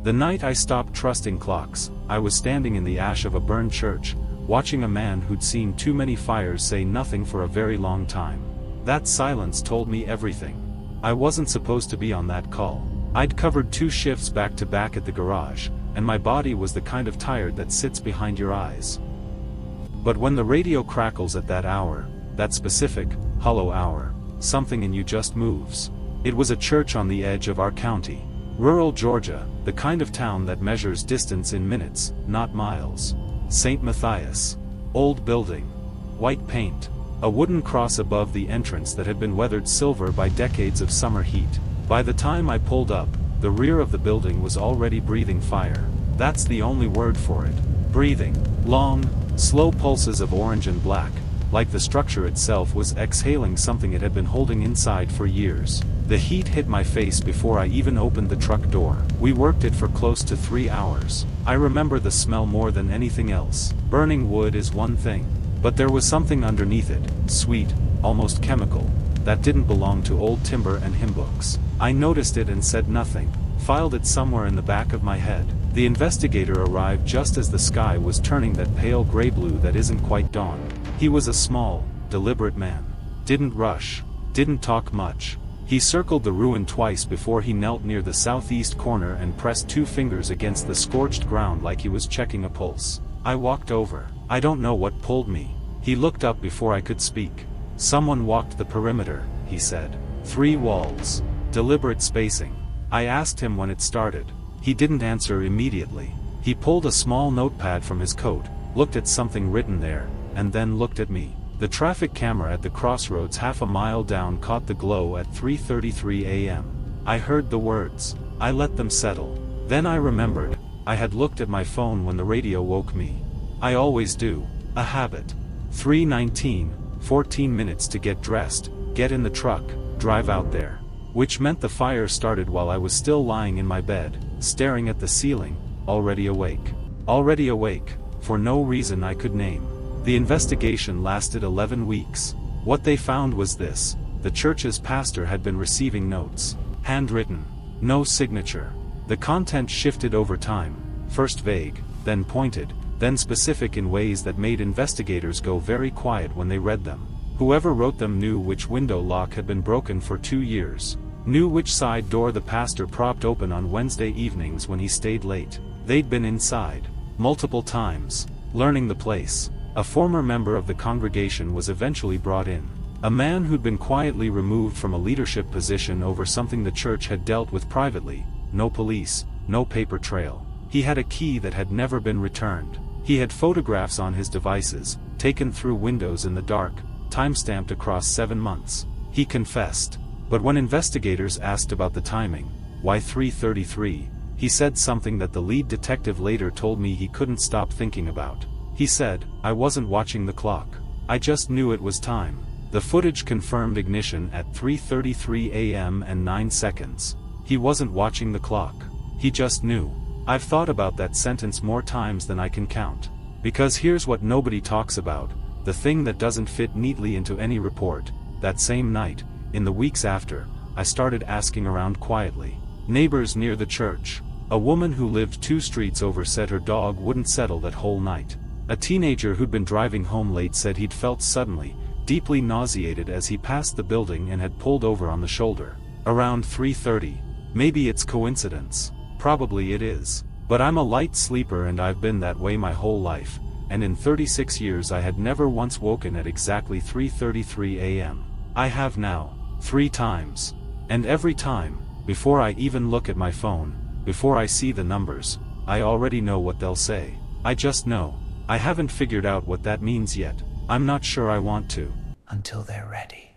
The night I stopped trusting clocks, I was standing in the ash of a burned church, watching a man who'd seen too many fires say nothing for a very long time. That silence told me everything. I wasn't supposed to be on that call. I'd covered 2 shifts back to back at the garage, and my body was the kind of tired that sits behind your eyes. But when the radio crackles at that hour, that specific, hollow hour, something in you just moves. It was a church on the edge of our county. Rural Georgia, the kind of town that measures distance in minutes, not miles. St. Matthias. Old building. White paint. A wooden cross above the entrance that had been weathered silver by decades of summer heat. By the time I pulled up, the rear of the building was already breathing fire. That's the only word for it. Breathing. Long, slow pulses of orange and black, like the structure itself was exhaling something it had been holding inside for years. The heat hit my face before I even opened the truck door. We worked it for close to 3 hours. I remember the smell more than anything else. Burning wood is one thing, but there was something underneath it, sweet, almost chemical, that didn't belong to old timber and hymn books. I noticed it and said nothing, filed it somewhere in the back of my head. The investigator arrived just as the sky was turning that pale gray-blue that isn't quite dawn. He was a small, deliberate man. Didn't rush, didn't talk much. He circled the ruin twice before he knelt near the southeast corner and pressed 2 fingers against the scorched ground like he was checking a pulse. I walked over. I don't know what pulled me. He looked up before I could speak. Someone walked the perimeter, he said. 3 walls. Deliberate spacing. I asked him when it started. He didn't answer immediately. He pulled a small notepad from his coat, looked at something written there, and then looked at me. The traffic camera at the crossroads half a mile down caught the glow at 3:33 a.m. I heard the words. I let them settle. Then I remembered. I had looked at my phone when the radio woke me. I always do. A habit. 3:19, 14 minutes to get dressed, get in the truck, drive out there. Which meant the fire started while I was still lying in my bed, staring at the ceiling, already awake. Already awake, for no reason I could name. The investigation lasted 11 weeks. What they found was this: the church's pastor had been receiving notes. Handwritten. No signature. The content shifted over time, first vague, then pointed, then specific in ways that made investigators go very quiet when they read them. Whoever wrote them knew which window lock had been broken for 2 years. Knew which side door the pastor propped open on Wednesday evenings when he stayed late. They'd been inside. Multiple times. Learning the place. A former member of the congregation was eventually brought in. A man who'd been quietly removed from a leadership position over something the church had dealt with privately. No police, no paper trail. He had a key that had never been returned. He had photographs on his devices, taken through windows in the dark, time-stamped across 7 months. He confessed. But when investigators asked about the timing, why 3:33, he said something that the lead detective later told me he couldn't stop thinking about. He said, I wasn't watching the clock. I just knew it was time. The footage confirmed ignition at 3:33 a.m. and 9 seconds. He wasn't watching the clock. He just knew. I've thought about that sentence more times than I can count. Because here's what nobody talks about, the thing that doesn't fit neatly into any report. That same night, in the weeks after, I started asking around quietly. Neighbors near the church. A woman who lived 2 streets over said her dog wouldn't settle that whole night. A teenager who'd been driving home late said he'd felt suddenly, deeply nauseated as he passed the building and had pulled over on the shoulder. Around 3:30. Maybe it's coincidence. Probably it is. But I'm a light sleeper and I've been that way my whole life, and in 36 years I had never once woken at exactly 3:33 a.m. I have now. 3 times. And every time, before I even look at my phone, before I see the numbers, I already know what they'll say. I just know. I haven't figured out what that means yet. I'm not sure I want to. Until they're ready.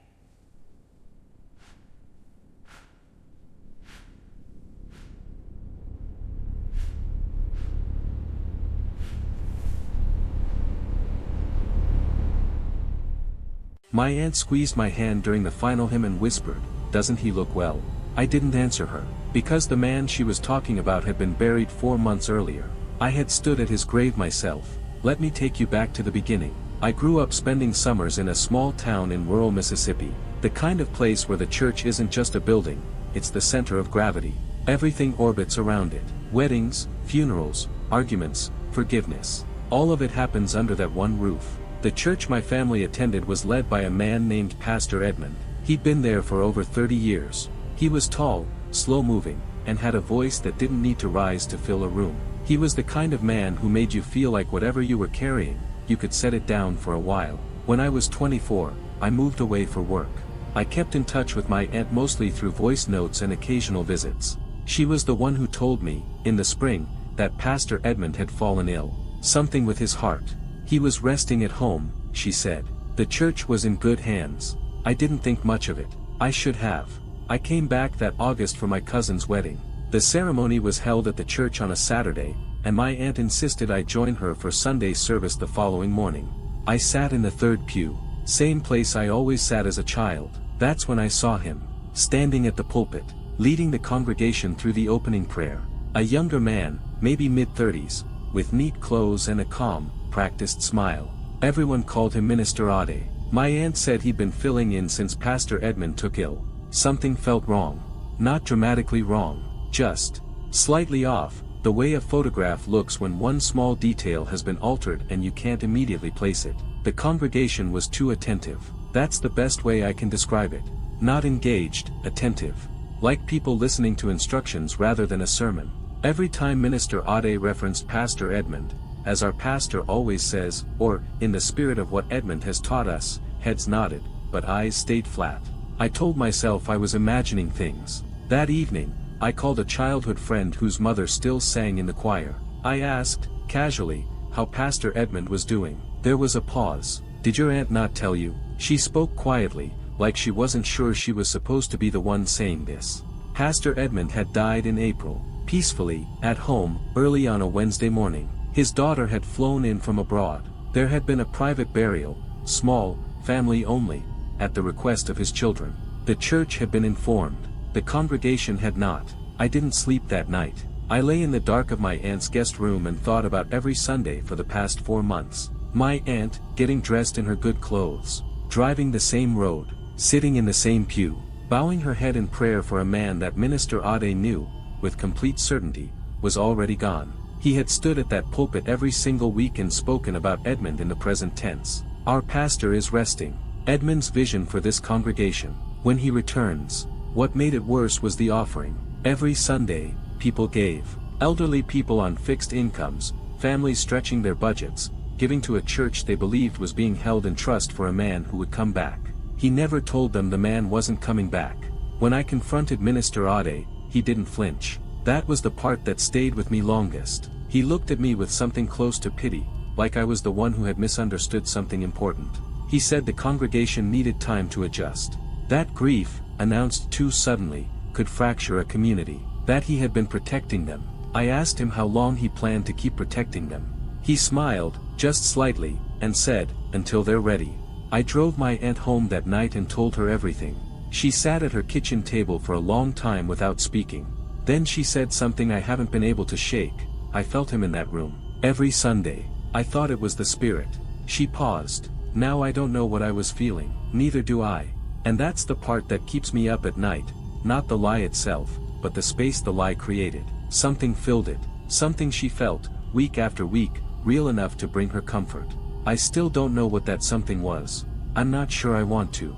My aunt squeezed my hand during the final hymn and whispered, "Doesn't he look well?" I didn't answer her, because the man she was talking about had been buried 4 months earlier. I had stood at his grave myself. Let me take you back to the beginning. I grew up spending summers in a small town in rural Mississippi, the kind of place where the church isn't just a building, it's the center of gravity. Everything orbits around it. Weddings, funerals, arguments, forgiveness. All of it happens under that one roof. The church my family attended was led by a man named Pastor Edmund. He'd been there for over 30 years. He was tall, slow-moving, and had a voice that didn't need to rise to fill a room. He was the kind of man who made you feel like whatever you were carrying, you could set it down for a while. When I was 24, I moved away for work. I kept in touch with my aunt mostly through voice notes and occasional visits. She was the one who told me, in the spring, that Pastor Edmund had fallen ill. Something with his heart. He was resting at home, she said. The church was in good hands. I didn't think much of it. I should have. I came back that August for my cousin's wedding. The ceremony was held at the church on a Saturday, and my aunt insisted I join her for Sunday service the following morning. I sat in the third pew, same place I always sat as a child. That's when I saw him, standing at the pulpit, leading the congregation through the opening prayer. A younger man, maybe mid-30s, with neat clothes and a calm, practiced smile. Everyone called him Minister Ade. My aunt said he'd been filling in since Pastor Edmund took ill. Something felt wrong. Not dramatically wrong, just slightly off, the way a photograph looks when one small detail has been altered and you can't immediately place it. The congregation was too attentive. That's the best way I can describe it. Not engaged, attentive. Like people listening to instructions rather than a sermon. Every time Minister Ade referenced Pastor Edmund, as our pastor always says, or, in the spirit of what Edmund has taught us, heads nodded, but eyes stayed flat. I told myself I was imagining things. That evening, I called a childhood friend whose mother still sang in the choir. I asked, casually, how Pastor Edmund was doing. There was a pause. Did your aunt not tell you? She spoke quietly, like she wasn't sure she was supposed to be the one saying this. Pastor Edmund had died in April, peacefully, at home, early on a Wednesday morning. His daughter had flown in from abroad. There had been a private burial, small, family only, at the request of his children. The church had been informed. The congregation had not. I didn't sleep that night. I lay in the dark of my aunt's guest room and thought about every Sunday for the past 4 months. My aunt, getting dressed in her good clothes, driving the same road, sitting in the same pew, bowing her head in prayer for a man that Minister Ade knew, with complete certainty, was already gone. He had stood at that pulpit every single week and spoken about Edmund in the present tense. Our pastor is resting. Edmund's vision for this congregation. When he returns. What made it worse was the offering. Every Sunday, people gave. Elderly people on fixed incomes, families stretching their budgets, giving to a church they believed was being held in trust for a man who would come back. He never told them the man wasn't coming back. When I confronted Minister Ade, he didn't flinch. That was the part that stayed with me longest. He looked at me with something close to pity, like I was the one who had misunderstood something important. He said the congregation needed time to adjust. That grief, announced too suddenly, could fracture a community. That he had been protecting them. I asked him how long he planned to keep protecting them. He smiled, just slightly, and said, until they're ready. I drove my aunt home that night and told her everything. She sat at her kitchen table for a long time without speaking. Then she said something I haven't been able to shake. I felt him in that room. Every Sunday. I thought it was the Spirit. She paused. Now I don't know what I was feeling. Neither do I. And that's the part that keeps me up at night. Not the lie itself, but the space the lie created. Something filled it. Something she felt, week after week, real enough to bring her comfort. I still don't know what that something was. I'm not sure I want to.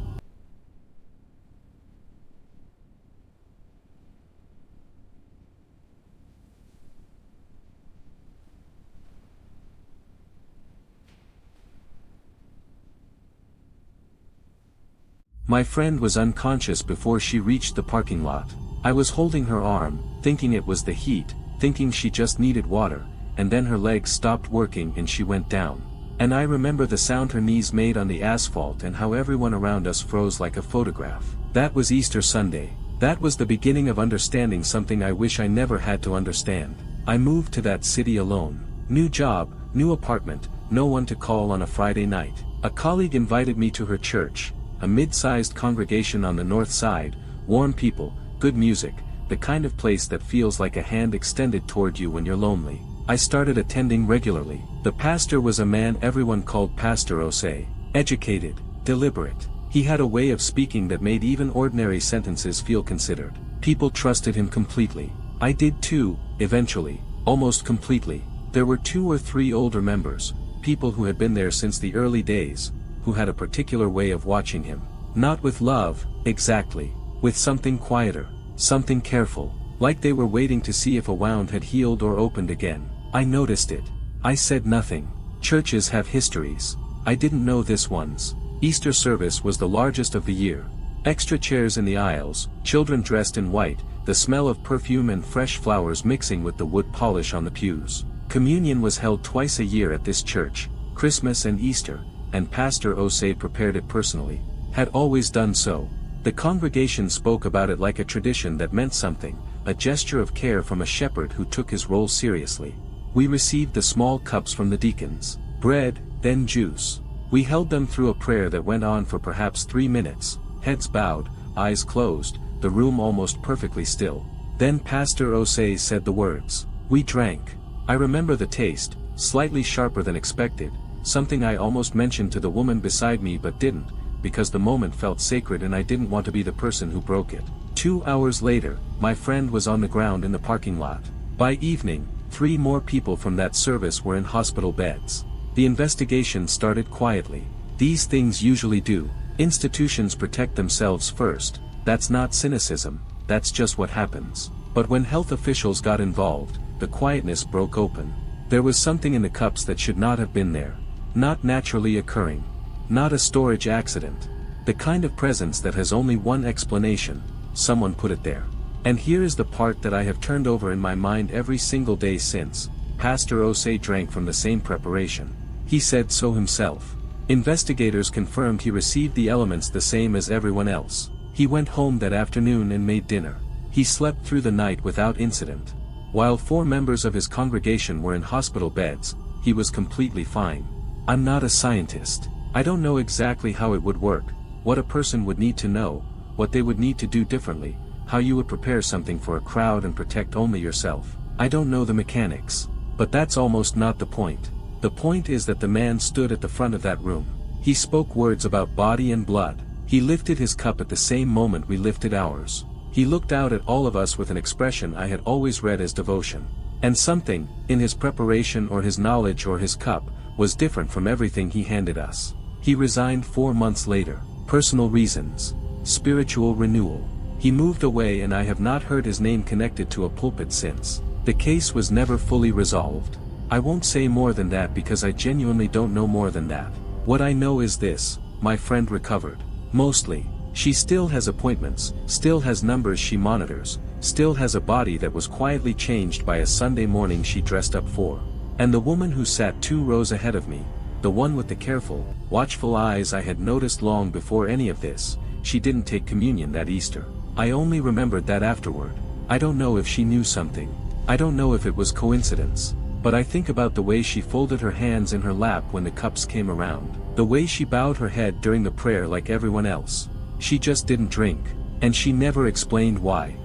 My friend was unconscious before she reached the parking lot. I was holding her arm, thinking it was the heat, thinking she just needed water, and then her legs stopped working and she went down. And I remember the sound her knees made on the asphalt and how everyone around us froze like a photograph. That was Easter Sunday. That was the beginning of understanding something I wish I never had to understand. I moved to that city alone. New job, new apartment, no one to call on a Friday night. A colleague invited me to her church. A mid-sized congregation on the north side, warm people, good music, the kind of place that feels like a hand extended toward you when you're lonely. I started attending regularly. The pastor was a man everyone called Pastor Ose. Educated, deliberate. He had a way of speaking that made even ordinary sentences feel considered. People trusted him completely. I did too, eventually, almost completely. There were 2 or 3 older members, people who had been there since the early days, who had a particular way of watching him. Not with love, exactly, with something quieter, something careful, like they were waiting to see if a wound had healed or opened again. I noticed it. I said nothing. Churches have histories. I didn't know this one's. Easter service was the largest of the year. Extra chairs in the aisles, children dressed in white, the smell of perfume and fresh flowers mixing with the wood polish on the pews. Communion was held twice a year at this church, Christmas and Easter, and Pastor Osei prepared it personally, had always done so. The congregation spoke about it like a tradition that meant something, a gesture of care from a shepherd who took his role seriously. We received the small cups from the deacons, bread, then juice. We held them through a prayer that went on for perhaps 3 minutes, heads bowed, eyes closed, the room almost perfectly still. Then Pastor Osei said the words. We drank. I remember the taste, slightly sharper than expected, something I almost mentioned to the woman beside me but didn't, because the moment felt sacred and I didn't want to be the person who broke it. 2 hours later, my friend was on the ground in the parking lot. By evening, 3 more people from that service were in hospital beds. The investigation started quietly. These things usually do. Institutions protect themselves first. That's not cynicism, that's just what happens. But when health officials got involved, the quietness broke open. There was something in the cups that should not have been there. Not naturally occurring. Not a storage accident. The kind of presence that has only one explanation: someone put it there. And here is the part that I have turned over in my mind every single day since. Pastor Osei drank from the same preparation. He said so himself. Investigators confirmed he received the elements the same as everyone else. He went home that afternoon and made dinner. He slept through the night without incident. While 4 members of his congregation were in hospital beds, he was completely fine. I'm not a scientist. I don't know exactly how it would work, what a person would need to know, what they would need to do differently, how you would prepare something for a crowd and protect only yourself. I don't know the mechanics. But that's almost not the point. The point is that the man stood at the front of that room. He spoke words about body and blood. He lifted his cup at the same moment we lifted ours. He looked out at all of us with an expression I had always read as devotion. And something, in his preparation or his knowledge or his cup, was different from everything he handed us. He resigned 4 months later. Personal reasons. Spiritual renewal. He moved away and I have not heard his name connected to a pulpit since. The case was never fully resolved. I won't say more than that because I genuinely don't know more than that. What I know is this: my friend recovered. Mostly. She still has appointments, still has numbers she monitors, still has a body that was quietly changed by a Sunday morning she dressed up for. And the woman who sat 2 rows ahead of me, the one with the careful, watchful eyes I had noticed long before any of this, she didn't take communion that Easter. I only remembered that afterward. I don't know if she knew something. I don't know if it was coincidence. But I think about the way she folded her hands in her lap when the cups came around. The way she bowed her head during the prayer like everyone else. She just didn't drink. And she never explained why.